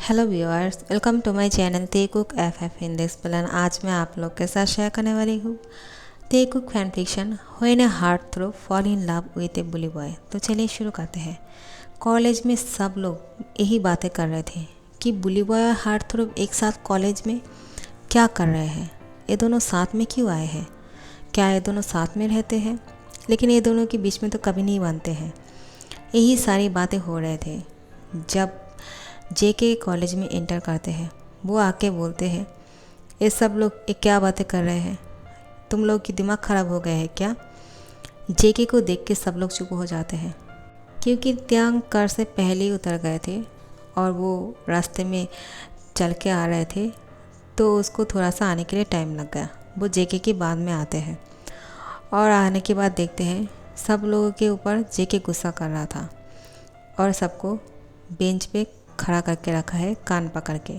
Hello viewers, welcome to my channel ते cook F in this plan. आज मैं आप लोग के साथ शेयर करने वाली हूँ Taekook fan fiction when a heartthrob fall in love with a bully boy. तो चलिए शुरू करते हैं। कॉलेज में सब लोग यही बातें कर रहे थे कि बुली बॉय और हार्ट थ्रो एक साथ कॉलेज में क्या कर रहे हैं, ये दोनों साथ में क्यों आए हैं, क्या ये दोनों साथ में रहते हैं, लेकिन ये दोनों के बीच में तो कभी नहीं बनते हैं। यही सारी बातें हो रहे थे। जब जेके कॉलेज में इंटर करते हैं, वो आके बोलते हैं, ये सब लोग ये क्या बातें कर रहे हैं, तुम लोग की दिमाग ख़राब हो गया है क्या। जेके को देख के सब लोग चुप हो जाते हैं, क्योंकि त्यांग कार से पहले ही उतर गए थे और वो रास्ते में चल के आ रहे थे, तो उसको थोड़ा सा आने के लिए टाइम लग गया। वो जेके के बाद में आते हैं और आने के बाद देखते हैं सब लोगों के ऊपर जेके गुस्सा कर रहा था और सबको बेंच पे खड़ा करके रखा है, कान पकड़ के।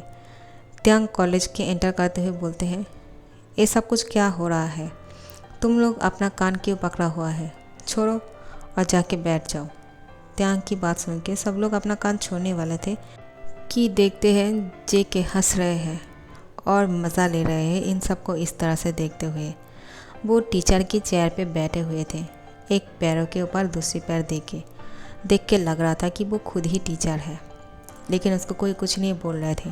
त्यांग कॉलेज के एंटर करते हुए बोलते हैं, ये सब कुछ क्या हो रहा है, तुम लोग अपना कान क्यों पकड़ा हुआ है, छोड़ो और जाके बैठ जाओ। त्यांग की बात सुन के सब लोग अपना कान छोड़ने वाले थे कि देखते हैं जेके हंस रहे हैं और मज़ा ले रहे हैं इन सबको इस तरह से देखते हुए। वो टीचर की चेयर पे बैठे हुए थे, एक पैरों के ऊपर दूसरी पैर देख के लग रहा था कि वो खुद ही टीचर है, लेकिन उसको कोई कुछ नहीं बोल रहे थे।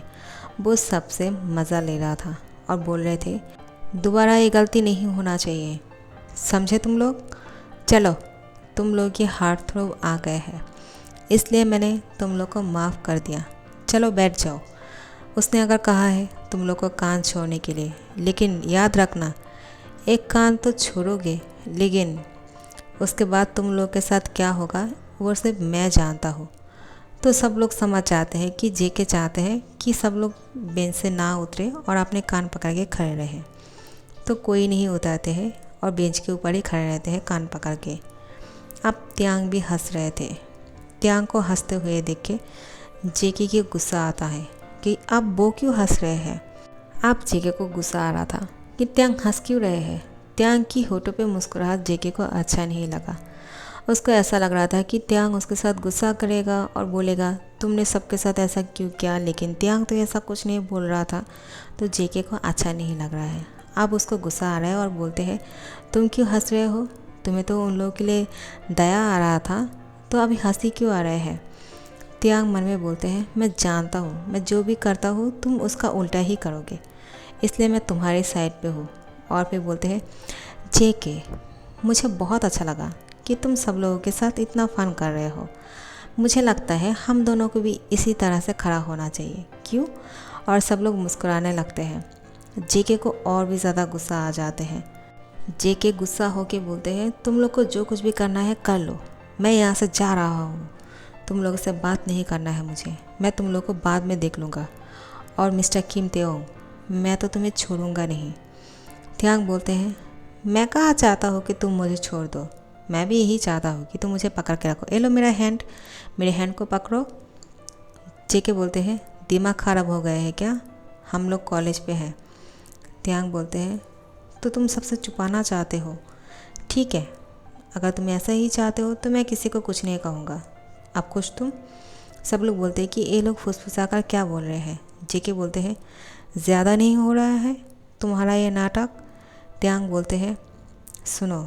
वो सबसे मज़ा ले रहा था और बोल रहे थे, दोबारा ये गलती नहीं होना चाहिए, समझे तुम लोग। चलो, तुम लोग ये हार्ट थ्रो आ गए हैं, इसलिए मैंने तुम लोग को माफ़ कर दिया, चलो बैठ जाओ। उसने अगर कहा है तुम लोग को कान छोड़ने के लिए, लेकिन याद रखना एक कान तो छोड़ोगे, लेकिन उसके बाद तुम लोग के साथ क्या होगा वो सिर्फ मैं जानता हूँ। तो सब लोग समझ जाते हैं कि जेके चाहते हैं कि सब लोग बेंच से ना उतरे और अपने कान पकड़ के खड़े रहें। तो कोई नहीं उतरते हैं और बेंच के ऊपर ही खड़े रहते हैं कान पकड़ के। अब त्यांग भी हंस रहे थे। त्यांग को हंसते हुए देख के जेके की गुस्सा आता है कि अब वो क्यों हंस रहे हैं। अब जेके को गुस्सा आ रहा था कि त्यांग हंस क्यों रहे हैं। त्यांग की होठों पे मुस्कुराहट जेके को अच्छा नहीं लगा। उसको ऐसा लग रहा था कि त्यांग उसके साथ गुस्सा करेगा और बोलेगा, तुमने सबके साथ ऐसा क्यों किया, लेकिन त्यांग तो ऐसा कुछ नहीं बोल रहा था। तो जेके को अच्छा नहीं लग रहा है। अब उसको गुस्सा आ रहा है और बोलते हैं, तुम क्यों हंस रहे हो, तुम्हें तो उन लोगों के लिए दया आ रहा था, तो अभी हंसी क्यों आ रहे हैं। त्यांग मन में बोलते हैं, मैं जानता हूँ मैं जो भी करता हूँ तुम उसका उल्टा ही करोगे, इसलिए मैं तुम्हारी साइड पे हूँ। और फिर बोलते हैं, जेके मुझे बहुत अच्छा लगा कि तुम सब लोगों के साथ इतना फ़न कर रहे हो। मुझे लगता है हम दोनों को भी इसी तरह से खड़ा होना चाहिए, क्यों। और सब लोग मुस्कुराने लगते हैं। जेके को और भी ज़्यादा गुस्सा आ जाते हैं। जेके गुस्सा होके बोलते हैं, तुम लोग को जो कुछ भी करना है कर लो, मैं यहाँ से जा रहा हूँ, तुम लोगों से बात नहीं करना है मुझे, मैं तुम लोग को बाद में देख लूँगा। और मिस्टर किम तेओंग, मैं तो तुम्हें छोड़ूंगा नहीं। त्यांग बोलते हैं, मैं कहाँ चाहता हूँ कि तुम मुझे छोड़ दो, मैं भी यही चाहता हूँ कि तुम मुझे पकड़ के रखो। ये लो मेरा हैंड, मेरे हैंड को पकड़ो। जेके बोलते हैं, दिमाग ख़राब हो गए हैं क्या, हम लोग कॉलेज पे हैं। त्यांग बोलते हैं, तो तुम सबसे छुपाना चाहते हो, ठीक है, अगर तुम ऐसा ही चाहते हो तो मैं किसी को कुछ नहीं कहूँगा, अब खुश तुम। सब लोग बोलते हैं कि ये लोग फुसफुसा कर क्या बोल रहे हैं। जेके बोलते हैं, ज़्यादा नहीं हो रहा है तुम्हारा ये नाटक। त्यांग बोलते हैं, सुनो,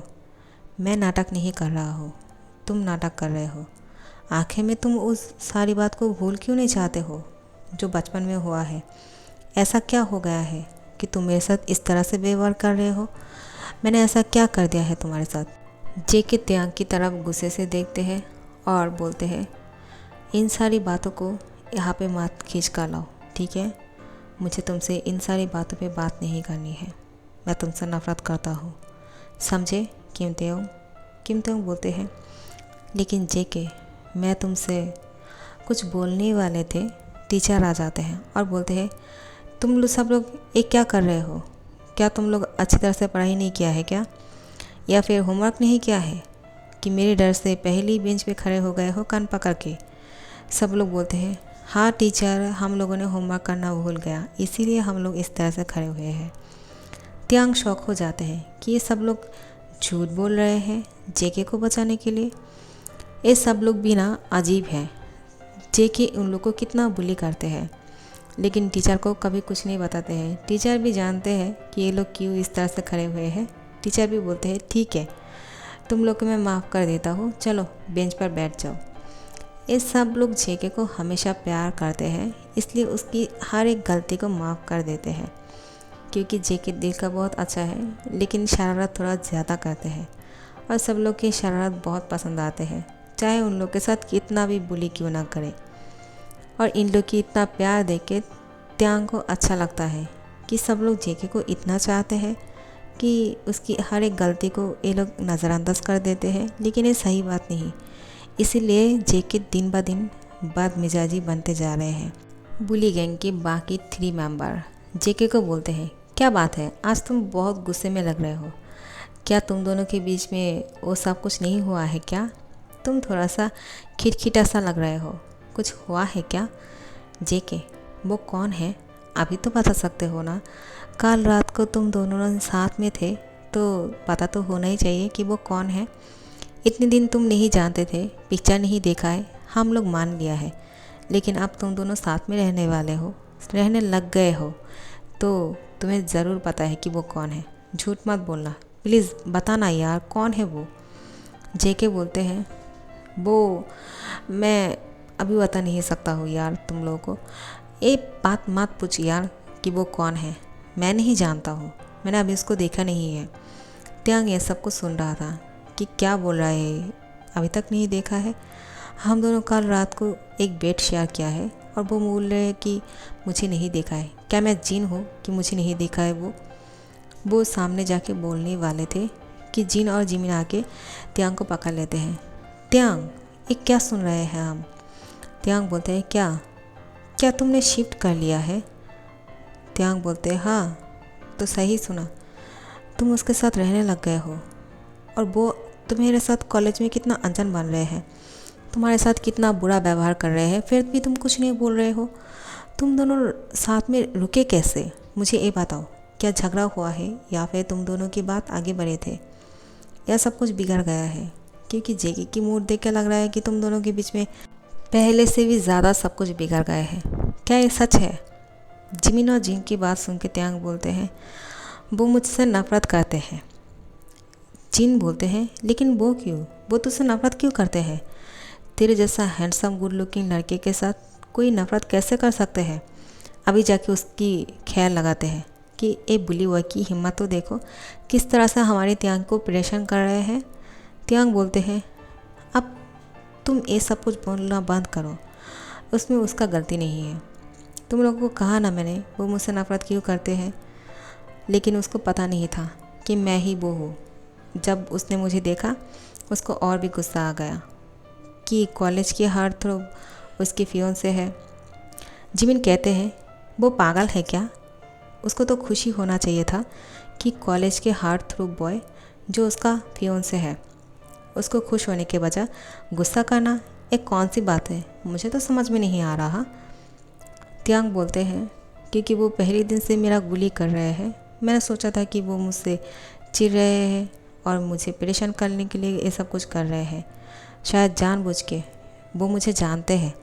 मैं नाटक नहीं कर रहा हूँ, तुम नाटक कर रहे हो। आखिर में तुम उस सारी बात को भूल क्यों नहीं चाहते हो जो बचपन में हुआ है। ऐसा क्या हो गया है कि तुम मेरे साथ इस तरह से व्यवहार कर रहे हो, मैंने ऐसा क्या कर दिया है तुम्हारे साथ। जेके त्यांग की तरफ गुस्से से देखते हैं और बोलते हैं, इन सारी बातों को यहाँ पे मत खींच कर लाओ, ठीक है, मुझे तुमसे इन सारी बातों पे बात नहीं करनी है, मैं तुमसे नफ़रत करता हूँ, समझे किम तेओंग। किम तेओंग बोलते हैं, लेकिन जेके मैं तुमसे कुछ बोलने वाले थे। टीचर आ जाते हैं और बोलते हैं, तुम लोग सब लोग ये क्या कर रहे हो, क्या तुम लोग अच्छी तरह से पढ़ाई नहीं किया है क्या, या फिर होमवर्क नहीं किया है कि मेरे डर से पहली बेंच पे खड़े हो गए हो कान पकड़ के। सब लोग बोलते हैं, हाँ टीचर, हम लोगों ने होमवर्क करना भूल गया, इसीलिए हम लोग इस तरह से खड़े हुए हैं। त्यांग शौक हो जाते हैं कि ये सब लोग झूठ बोल रहे हैं जेके को बचाने के लिए। ये सब लोग भी ना अजीब हैं, जेके उन लोग को कितना बुली करते हैं। लेकिन टीचर को कभी कुछ नहीं बताते हैं। टीचर भी जानते हैं कि ये लोग क्यों इस तरह से खड़े हुए हैं। टीचर भी बोलते हैं ठीक है, तुम लोग को मैं माफ़ कर देता हूँ, चलो बेंच पर बैठ जाओ। ये सब लोग जेके को हमेशा प्यार करते हैं, इसलिए उसकी हर एक गलती को माफ़ कर देते हैं, क्योंकि जेके दिल का बहुत अच्छा है, लेकिन शरारत थोड़ा ज़्यादा करते हैं और सब लोग की शरारत बहुत पसंद आते हैं, चाहे उन लोग के साथ कितना भी बुली क्यों ना करे। और इन लोग की इतना प्यार देख के त्यांग को अच्छा लगता है कि सब लोग जेके को इतना चाहते हैं कि उसकी हर एक गलती को ये लोग नज़रअंदाज कर देते हैं, लेकिन ये सही बात नहीं। इसीलिए जेके दिन ब दिन बदमिजाजी बनते जा रहे हैं। बुली गैंग के बाकी 3 मेंबर जेके को बोलते हैं, क्या बात है, आज तुम बहुत गुस्से में लग रहे हो, क्या तुम दोनों के बीच में वो सब कुछ नहीं हुआ है क्या? तुम थोड़ा सा खिटखिटा सा लग रहे हो, कुछ हुआ है क्या? जेके, वो कौन है अभी तो बता सकते हो ना? कल रात को तुम दोनों साथ में थे तो पता तो होना ही चाहिए कि वो कौन है। इतने दिन तुम नहीं जानते थे, पिक्चर नहीं देखा है, हम लोग मान लिया है, लेकिन अब तुम दोनों साथ में रहने वाले हो, रहने लग गए हो, तो तुम्हें ज़रूर पता है कि वो कौन है। झूठ मत बोलना, प्लीज़ बताना यार, कौन है वो? जेके बोलते हैं, वो मैं अभी बता नहीं सकता हूँ यार तुम लोगों को। एक बात मत पूछ यार कि वो कौन है, मैं नहीं जानता हूँ, मैंने अभी उसको देखा नहीं है। त्यांग ये सब कुछ सुन रहा था कि क्या बोल रहा है, अभी तक नहीं देखा है। हम दोनों कल रात को एक बेड शेयर किया है और वो बोल रहे हैं कि मुझे नहीं देखा है। क्या मैं जिन हूँ कि मुझे नहीं देखा है? वो सामने जाके बोलने वाले थे कि जिन और जिमिन आके त्यांग को पकड़ लेते हैं। त्यांग, ये क्या सुन रहे हैं हम? त्यांग बोलते हैं, क्या तुमने शिफ्ट कर लिया है? त्यांग बोलते हैं, हाँ तो सही सुना, तुम उसके साथ रहने लग गए हो और वो तुम्हारे साथ कॉलेज में कितना अनजान बन रहे हैं, तुम्हारे साथ कितना बुरा व्यवहार कर रहे हैं, फिर भी तुम कुछ नहीं बोल रहे हो। तुम दोनों साथ में रुके कैसे? मुझे ये बताओ, क्या झगड़ा हुआ है या फिर तुम दोनों की बात आगे बढ़े थे? यह सब कुछ बिगड़ गया है, क्योंकि जेके की मूड देख के लग रहा है कि तुम दोनों के बीच में पहले से भी ज़्यादा सब कुछ बिगड़ गए हैं। क्या ये सच है? जिमिन और जिन की बात सुन के त्यांग बोलते हैं, वो मुझसे नफ़रत करते हैं। जिन बोलते हैं, लेकिन वो क्यों? वो तुझसे नफ़रत क्यों करते हैं? तेरे जैसा हैंडसम गुड लुकिंग लड़के के साथ कोई नफ़रत कैसे कर सकते हैं? अभी जाके उसकी खैर लगाते हैं कि ए बुली बॉय की हिम्मत तो देखो, किस तरह से हमारे त्यांग को परेशान कर रहे हैं। त्यांग बोलते हैं, अब तुम ये सब कुछ बोलना बंद करो, उसमें उसका गलती नहीं है। तुम लोगों को कहा ना मैंने, वो मुझसे नफ़रत क्यों करते हैं, लेकिन उसको पता नहीं था कि मैं ही वो हूँ। जब उसने मुझे देखा, उसको और भी गुस्सा आ गया कि कॉलेज की हर थ्रू उसकी फियोंसे है। जिमिन कहते हैं, वो पागल है क्या? उसको तो खुशी होना चाहिए था कि कॉलेज के हर थ्रू बॉय जो उसका फियोंसे है, उसको खुश होने के बजाय गुस्सा करना एक कौन सी बात है? मुझे तो समझ में नहीं आ रहा। त्यांग बोलते हैं, क्योंकि वो पहले दिन से मेरा गुली कर रहे हैं, मैंने सोचा था कि वो मुझसे चिढ़ रहे हैं और मुझे परेशान करने के लिए ये सब कुछ कर रहे हैं, शायद जानबूझ के। वो मुझे जानते हैं,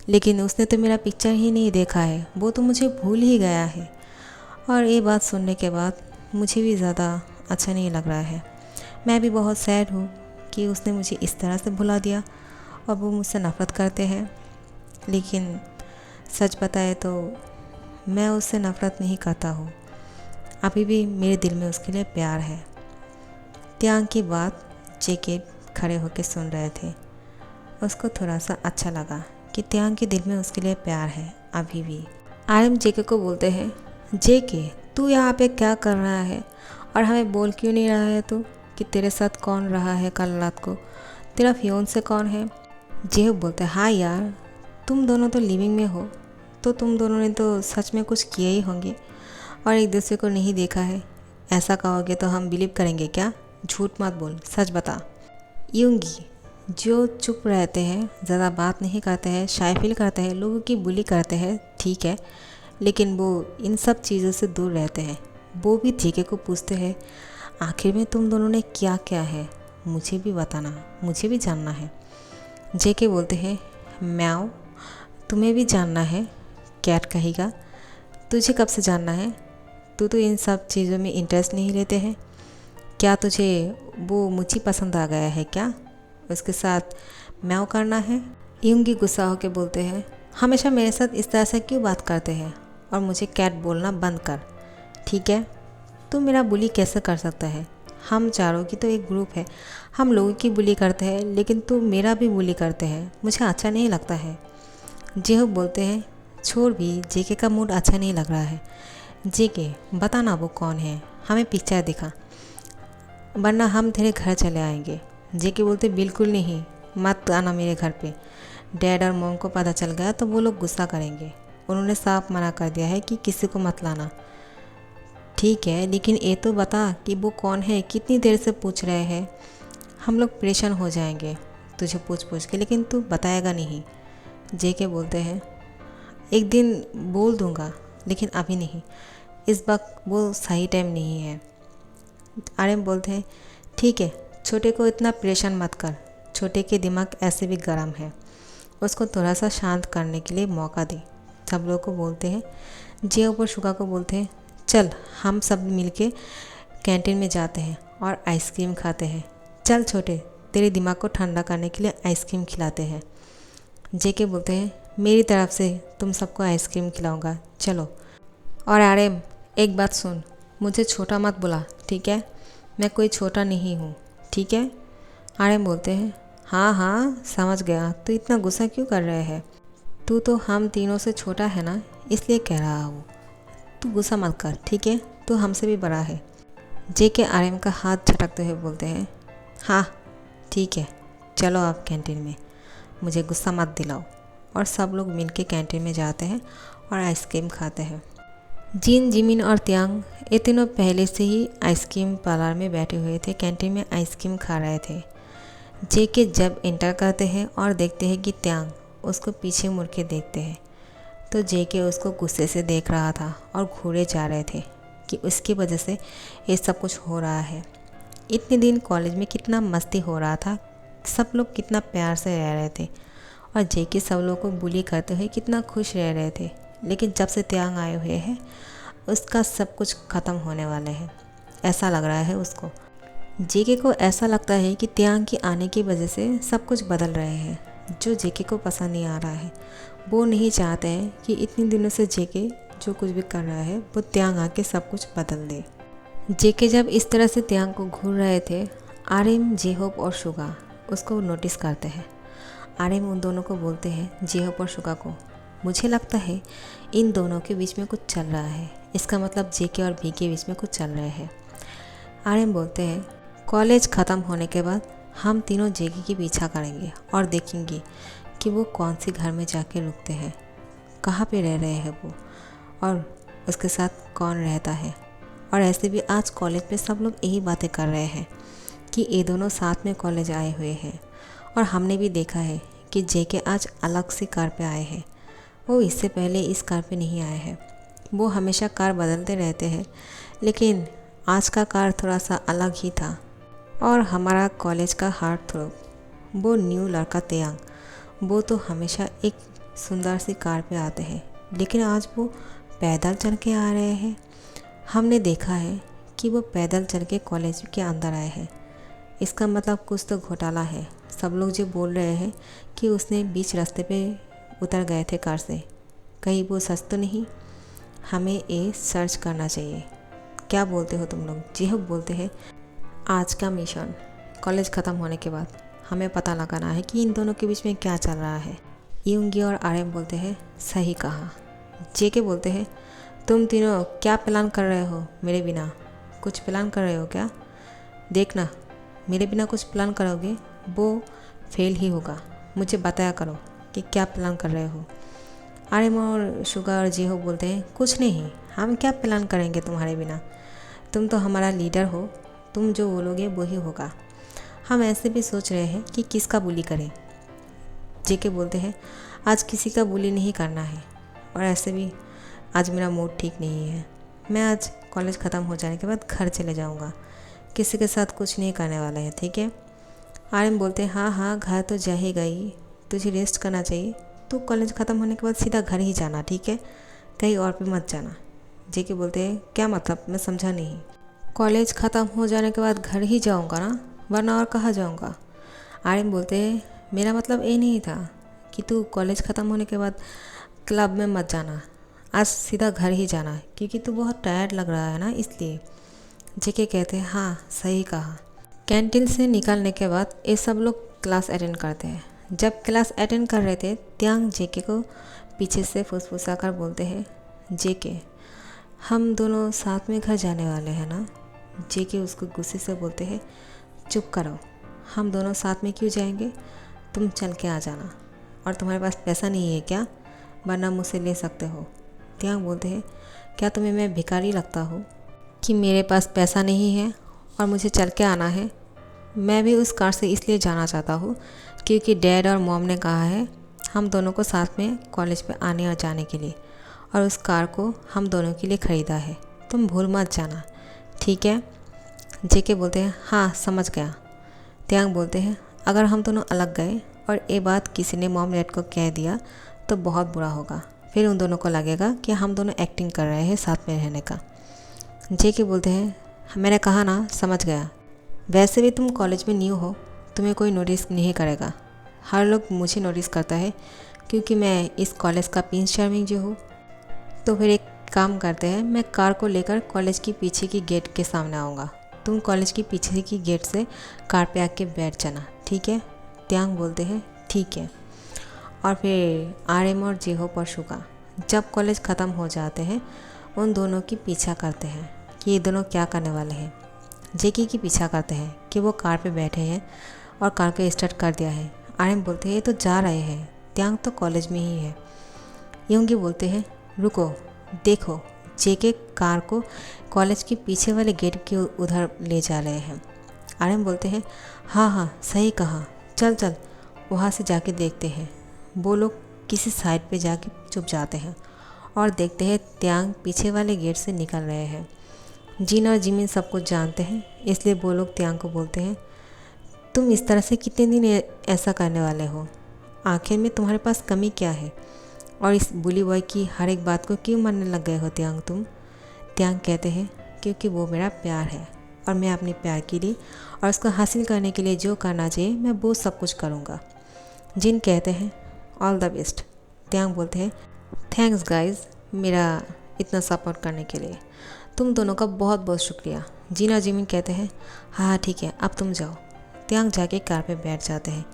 लेकिन उसने तो मेरा पिक्चर ही नहीं देखा है, वो तो मुझे भूल ही गया है। और ये बात सुनने के बाद मुझे भी ज़्यादा अच्छा नहीं लग रहा है। मैं भी बहुत सैड हूँ कि उसने मुझे इस तरह से भुला दिया और वो मुझसे नफ़रत करते हैं। लेकिन सच बताए तो मैं उससे नफ़रत नहीं करता हूँ, अभी भी मेरे दिल में उसके लिए प्यार है। त्यांग की बात जेके खड़े होकर सुन रहे थे। उसको थोड़ा सा अच्छा लगा कि त्यांग के दिल में उसके लिए प्यार है अभी भी। आरएम जेके को बोलते हैं, जेके तू यहाँ पे क्या कर रहा है और हमें बोल क्यों नहीं रहा है तू कि तेरे साथ कौन रहा है कल रात को, तेरा फियोंसे कौन है? जे बोलते हैं, हाँ यार तुम दोनों तो लिविंग में हो, तो तुम दोनों ने तो सच में कुछ किए ही होंगे और एक दूसरे को नहीं देखा है। ऐसा कहोगे तो हम बिलीव करेंगे क्या? झूठ मत बोल, सच बता। यूंगी जो चुप रहते हैं, ज़्यादा बात नहीं करते हैं, शाय फील करते हैं, लोगों की बुली करते हैं, ठीक है, लेकिन वो इन सब चीज़ों से दूर रहते हैं। वो भी जेके को पूछते हैं, आखिर में तुम दोनों ने क्या क्या है, मुझे भी बताना, मुझे भी जानना है। जेके बोलते हैं, म्याओ तुम्हें भी जानना है? कैट कहेगा, तुझे कब से जानना है? तू तो इन सब चीज़ों में इंटरेस्ट नहीं लेते हैं। क्या तुझे वो मुची पसंद आ गया है क्या? उसके साथ म्याऊं करना है? यूंगी गुस्सा होकर बोलते हैं, हमेशा मेरे साथ इस तरह से क्यों बात करते हैं? और मुझे कैट बोलना बंद कर, ठीक है? तू मेरा बुली कैसे कर सकता है? हम चारों की तो एक ग्रुप है, हम लोगों की बुली करते हैं, लेकिन तू मेरा भी बुली करते हैं, मुझे अच्छा नहीं लगता है। जेहूब बोलते हैं, छोड़ भी, जेके का मूड अच्छा नहीं लग रहा है। जेके बता ना वो कौन है, हमें पिक्चर दिखा, वरना हम तेरे घर चले आएंगे। जेके बोलते, बिल्कुल नहीं, मत आना मेरे घर पे। डैड और मॉम को पता चल गया तो वो लोग गुस्सा करेंगे। उन्होंने साफ मना कर दिया है कि किसी को मत लाना। ठीक है, लेकिन ये तो बता कि वो कौन है, कितनी देर से पूछ रहे हैं। हम लोग परेशान हो जाएंगे तुझे पूछ के, लेकिन तू बताएगा नहीं। जेके बोलते हैं, एक दिन बोल दूंगा, लेकिन अभी नहीं, इस वक्त वो सही टाइम नहीं है। आर्यन बोलते हैं, ठीक है, छोटे को इतना परेशान मत कर, छोटे के दिमाग ऐसे भी गर्म है, उसको थोड़ा सा शांत करने के लिए मौका दे। सब लोग को बोलते हैं। जे ऊपर शुगा को बोलते हैं, चल हम सब मिलके कैंटीन में जाते हैं और आइसक्रीम खाते हैं। चल छोटे, तेरे दिमाग को ठंडा करने के लिए आइसक्रीम खिलाते हैं। जेके बोलते हैं, मेरी तरफ से तुम सबको आइसक्रीम खिलाऊंगा, चलो। और आर्यन, एक बात सुन, मुझे छोटा मत बुला, ठीक है? मैं कोई छोटा नहीं हूँ, ठीक है? आर्यन बोलते हैं, हाँ हाँ समझ गया, तू इतना गुस्सा क्यों कर रहे हैं? तू तो हम तीनों से छोटा है ना, इसलिए कह रहा हूँ। तू गुस्सा मत कर, ठीक है? तू हमसे भी बड़ा है। जेके आर्यन का हाथ झटकते हुए बोलते हैं, हाँ ठीक है, चलो आप कैंटीन में, मुझे गुस्सा मत दिलाओ। और सब लोग मिलके कैंटीन में जाते हैं और आइसक्रीम खाते हैं। जिन, जिमिन और त्यांग ये तीनों पहले से ही आइसक्रीम पार्लर में बैठे हुए थे, कैंटीन में आइसक्रीम खा रहे थे। जेके जब एंटर करते हैं और देखते हैं कि त्यांग उसको पीछे मुड़ के देखते हैं, तो जेके उसको गुस्से से देख रहा था और घूरे जा रहे थे कि उसकी वजह से ये सब कुछ हो रहा है। इतने दिन कॉलेज में कितना मस्ती हो रहा था, सब लोग कितना प्यार से रह रहे थे और जेके सब लोगों को बुली करते हुए कितना खुश रह रहे थे। लेकिन जब से त्यांग आए हुए हैं, उसका सब कुछ ख़त्म होने वाले हैं, ऐसा लग रहा है उसको। जेके को ऐसा लगता है कि त्यांग के आने की वजह से सब कुछ बदल रहे हैं, जो जेके को पसंद नहीं आ रहा है। वो नहीं चाहते हैं कि इतने दिनों से जेके जो कुछ भी कर रहा है वो त्यांग आके सब कुछ बदल दे। जेके जब इस तरह से त्यांग को घूर रहे थे, आर्यन, जेहोप और शुगा उसको नोटिस करते हैं। आर्यन उन दोनों को बोलते हैं, जेहोप और शुगा को, मुझे लगता है इन दोनों के बीच में कुछ चल रहा है, इसका मतलब जेके और बी के बीच में कुछ चल रहा है। आर्यन बोलते हैं, कॉलेज ख़त्म होने के बाद हम तीनों जेके की पीछा करेंगे और देखेंगे कि वो कौन सी घर में जाके रुकते हैं, कहाँ पे रह रहे हैं वो, और उसके साथ कौन रहता है। और ऐसे भी आज कॉलेज में सब लोग यही बातें कर रहे हैं कि ये दोनों साथ में कॉलेज आए हुए हैं। और हमने भी देखा है कि जेके आज अलग सी कार पे आए हैं, वो इससे पहले इस कार पे नहीं आए हैं। वो हमेशा कार बदलते रहते हैं, लेकिन आज का कार थोड़ा सा अलग ही था। और हमारा कॉलेज का हार्ट थ्रोब, वो न्यू लड़का त्यांग, वो तो हमेशा एक सुंदर सी कार पे आते हैं, लेकिन आज वो पैदल चल के आ रहे हैं। हमने देखा है कि वो पैदल चल के कॉलेज के अंदर आए हैं, इसका मतलब कुछ तो घोटाला है। सब लोग जो बोल रहे हैं कि उसने बीच रास्ते पे उतर गए थे कार से, कहीं वो सच तो नहीं? हमें ये सर्च करना चाहिए। क्या बोलते हो तुम लोग? जी हाँ, बोलते हैं, आज का मिशन कॉलेज ख़त्म होने के बाद हमें पता लगाना है कि इन दोनों के बीच में क्या चल रहा है। यूंगी और आर्यन बोलते हैं, सही कहा। जेके बोलते हैं, तुम तीनों क्या प्लान कर रहे हो मेरे बिना? कुछ प्लान कर रहे हो क्या? देखना, मेरे बिना कुछ प्लान करोगे वो फेल ही होगा। मुझे बताया करो कि क्या प्लान कर रहे हो। आर्यन और शुगा और जेहो बोलते हैं, कुछ नहीं, हम क्या प्लान करेंगे तुम्हारे बिना, तुम तो हमारा लीडर हो, तुम जो बोलोगे वही होगा। हम ऐसे भी सोच रहे हैं कि किसका बुली करें। जेके बोलते हैं, आज किसी का बुली नहीं करना है, और ऐसे भी आज मेरा मूड ठीक नहीं है। मैं आज कॉलेज ख़त्म हो जाने के बाद घर चले जाऊंगा, किसी के साथ कुछ नहीं करने वाला है, ठीक है? आर्यन बोलते हैं, हाँ हाँ, घर तो जा ही गई, तुझे रेस्ट करना चाहिए, तो कॉलेज ख़त्म होने के बाद सीधा घर ही जाना, ठीक है, कहीं और पे मत जाना। जेके बोलते हैं क्या मतलब, मैं समझा नहीं। कॉलेज ख़त्म हो जाने के बाद घर ही जाऊंगा ना, वरना और कहाँ जाऊंगा। आर्यन बोलते हैं मेरा मतलब ये नहीं था कि तू कॉलेज ख़त्म होने के बाद क्लब में मत जाना, आज सीधा घर ही जाना, क्योंकि तू बहुत टायर्ड लग रहा है ना, इसलिए। जेके कहते हैं हाँ सही कहा। कैंटीन से निकलने के बाद ये सब लोग क्लास अटेंड करते हैं। जब क्लास अटेंड कर रहे थे, त्यांग जेके को पीछे से फुसफुसा कर बोलते हैं जेके हम दोनों साथ में घर जाने वाले हैं ना। जेके उसको गुस्से से बोलते हैं चुप करो, हम दोनों साथ में क्यों जाएंगे, तुम चल के आ जाना। और तुम्हारे पास पैसा नहीं है क्या, वरना मुझसे ले सकते हो। त्यांग बोलते हैं क्या तुम्हें मैं भिखारी लगता हूँ कि मेरे पास पैसा नहीं है और मुझे चल के आना है। मैं भी उस कार से इसलिए जाना चाहता हूँ क्योंकि डैड और मॉम ने कहा है हम दोनों को साथ में कॉलेज पे आने और जाने के लिए, और उस कार को हम दोनों के लिए ख़रीदा है, तुम भूल मत जाना, ठीक है। जेके बोलते हैं हाँ समझ गया। त्यांग बोलते हैं अगर हम दोनों अलग गए और ये बात किसी ने मॉम डैड को कह दिया तो बहुत बुरा होगा, फिर उन दोनों को लगेगा कि हम दोनों एक्टिंग कर रहे हैं साथ में रहने का। जेके बोलते हैं मैंने कहा ना समझ गया, वैसे भी तुम कॉलेज में न्यू हो, तुम्हें कोई नोटिस नहीं करेगा, हर लोग मुझे नोटिस करता है क्योंकि मैं इस कॉलेज का प्रिंस चार्मिंग जो हूँ। तो फिर एक काम करते हैं, मैं कार को लेकर कॉलेज की पीछे की गेट के सामने आऊँगा, तुम कॉलेज की पीछे की गेट से कार पे आके बैठ जाना, ठीक है। त्यांग बोलते हैं ठीक है। और फिर आरएम और जेहोप और शुगा जब कॉलेज ख़त्म हो जाते हैं उन दोनों की पीछा करते हैं कि ये दोनों क्या करने वाले हैं। जेके की पीछा करते हैं कि वो कार पे बैठे हैं और कार को स्टार्ट कर दिया है। आर्यन बोलते हैं ये तो जा रहे हैं, त्यांग तो कॉलेज में ही है। योंगी बोलते हैं रुको देखो, जेके कार को कॉलेज के पीछे वाले गेट के उधर ले जा रहे हैं। आर्यन बोलते हैं हाँ हाँ सही कहा, चल चल वहाँ से जाके देखते हैं। वो लोग किसी साइड पे जाके चुप जाते हैं और देखते हैं त्यांग पीछे वाले गेट से निकल रहे हैं। जिन और जिमिन सब कुछ जानते हैं, इसलिए वो लोग त्यांग को बोलते हैं तुम इस तरह से कितने दिन ऐसा करने वाले हो, आखिर में तुम्हारे पास कमी क्या है, और इस बुली बॉय की हर एक बात को क्यों मानने लग गए हो त्यांग तुम। त्यांग कहते हैं क्योंकि वो मेरा प्यार है और मैं अपने प्यार के लिए और उसको हासिल करने के लिए जो करना चाहिए मैं वो सब कुछ करूँगा। जिन कहते हैं ऑल द बेस्ट। त्यांग बोलते हैं थैंक्स गाइज मेरा इतना सपोर्ट करने के लिए, तुम दोनों का बहुत बहुत शुक्रिया। जिन और जिमिन कहते हैं हाँ ठीक है अब तुम जाओ। त्यांग जाके कार पे बैठ जाते हैं।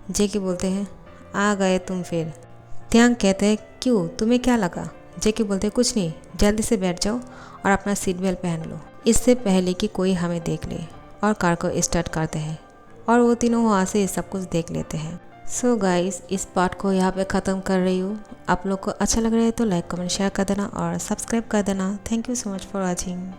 जेके बोलते हैं आ गए तुम फिर। त्यांग कहते हैं क्यों तुम्हें क्या लगा। जेके बोलते हैं कुछ नहीं, जल्दी से बैठ जाओ और अपना सीट बेल्ट पहन लो, इससे पहले कि कोई हमें देख ले। और कार को स्टार्ट करते हैं और वो तीनों वहाँ से ये सब कुछ देख लेते हैं। सो गाइस इस पार्ट को यहाँ पे ख़त्म कर रही हूँ। आप लोग को अच्छा लग रहा है तो लाइक कमेंट शेयर कर देना और सब्सक्राइब कर देना। Thank you so much for watching.